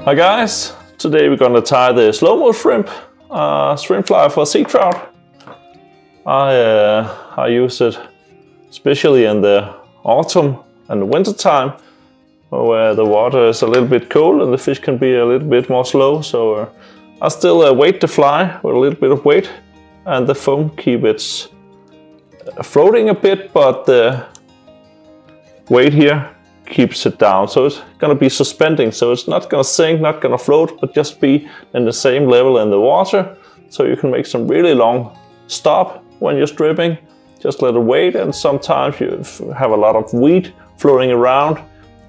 Hi guys, today we're gonna tie the SloMotion Shrimp, shrimp fly for sea trout. I use it especially in the autumn and the winter time, where the water is a little bit cold and the fish can be a little bit more slow. So I still weight the fly with a little bit of weight, and the foam keeps it floating a bit, but the weight here keeps it down. So it's gonna be suspending, so it's not gonna sink, not gonna float, but just be in the same level in the water. So you can make some really long stop when you're stripping. Just let it wait, and sometimes you have a lot of weed floating around.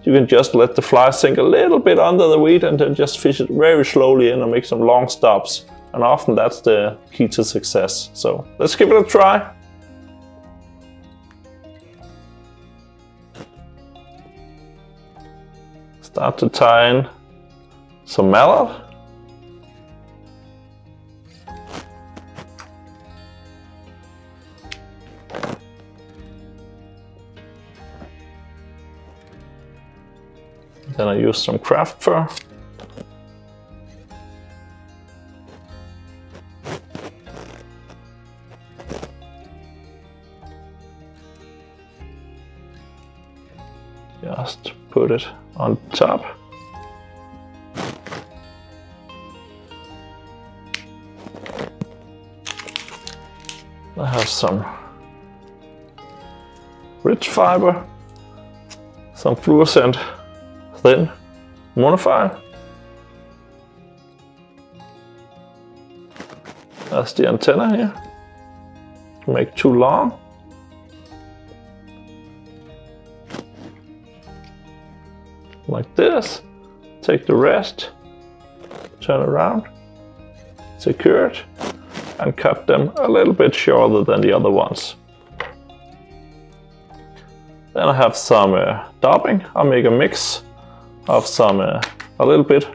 You can just let the fly sink a little bit under the weed and then just fish it very slowly in and make some long stops. And often that's the key to success. So let's give it a try. Start to tie in some mallet. Then I use some Craftfur. Just put it on top. I have some Rizz fiber, some fluorescent thin monofile. That's the antenna here. Make too long. Like this. Take the rest, turn around, secure it, and cut them a little bit shorter than the other ones. Then I have some dubbing. I'll make a mix of some a little bit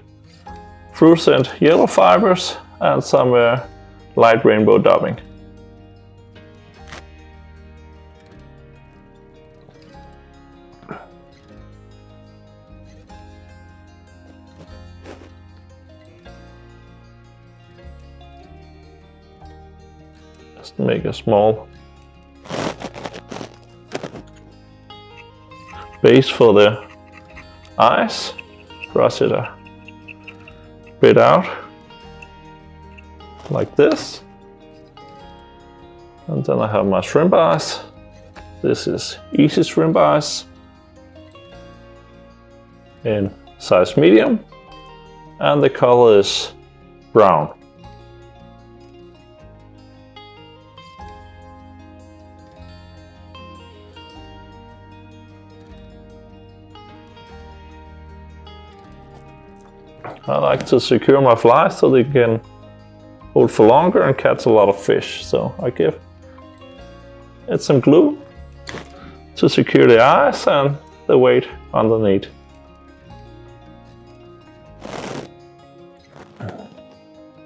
fluorescent yellow fibers and some light rainbow dubbing. Just make a small base for the eyes, brush it a bit out like this, and then I have my shrimp eyes. This is easy shrimp eyes in size medium, and the color is brown. I like to secure my flies so they can hold for longer and catch a lot of fish. So I give it some glue to secure the eyes and the weight underneath.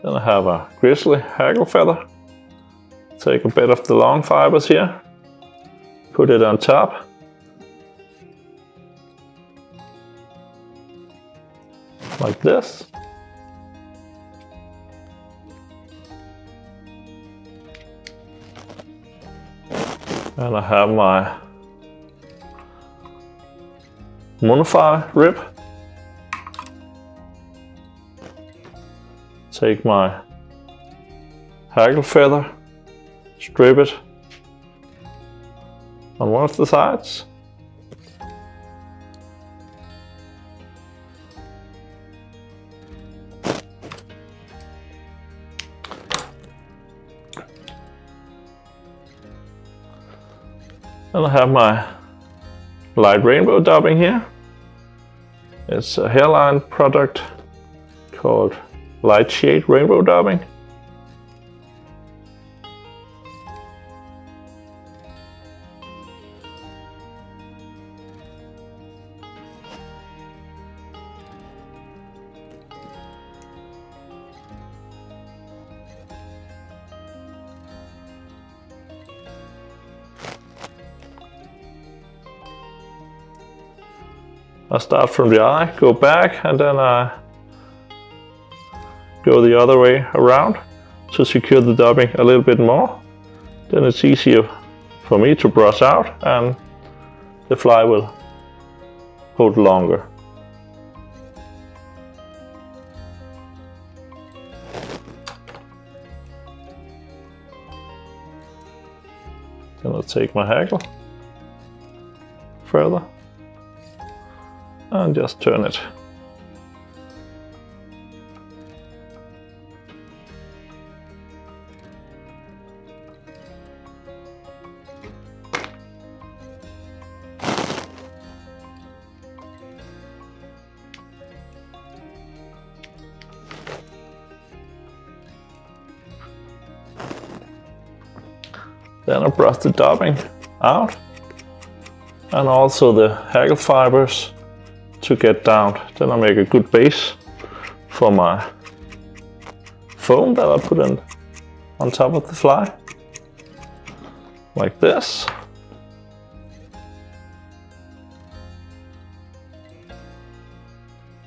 Then I have a grizzly hackle feather. Take a bit of the long fibers here, put it on top. Like this. And I have my monofile rib. Take my hackle feather, strip it on one of the sides. And I have my light rainbow dubbing here. It's a hairline product called Light Shade Rainbow Dubbing. I start from the eye, go back, and then I go the other way around to secure the dubbing a little bit more. Then it's easier for me to brush out and the fly will hold longer. Then I'll take my hackle further and just turn it. Then I brush the dubbing out and also the hackle fibers to get down. Then I make a good base for my foam that I put in on top of the fly, like this.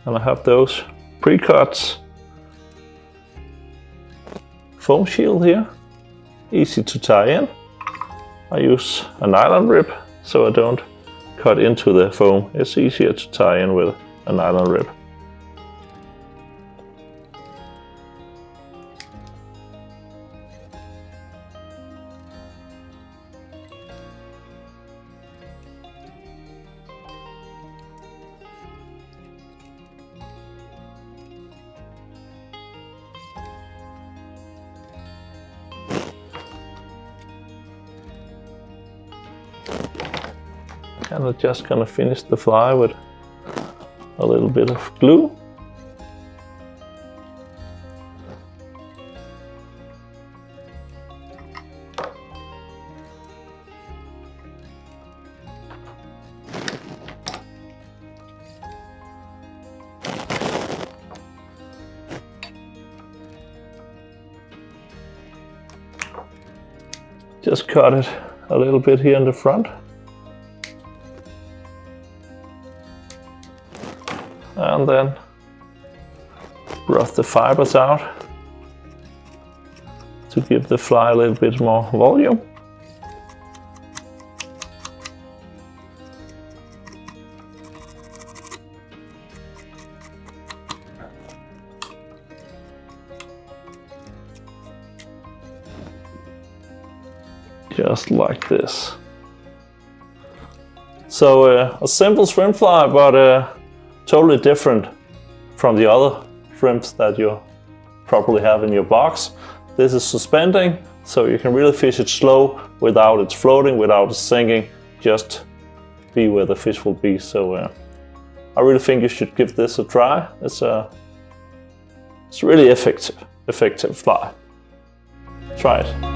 And I have those pre-cuts foam shield here, easy to tie in. I use a nylon rib so I don't cut into the foam. It's easier to tie in with a nylon rib. And I'm just gonna finish the fly with a little bit of glue. Just cut it a little bit here in the front. And then brush the fibers out to give the fly a little bit more volume. Just like this. So a simple shrimp fly, but totally different from the other shrimps that you probably have in your box. This is suspending, so you can really fish it slow without it floating, without it sinking, just be where the fish will be. So I really think you should give this a try. It's really effective fly. Try it.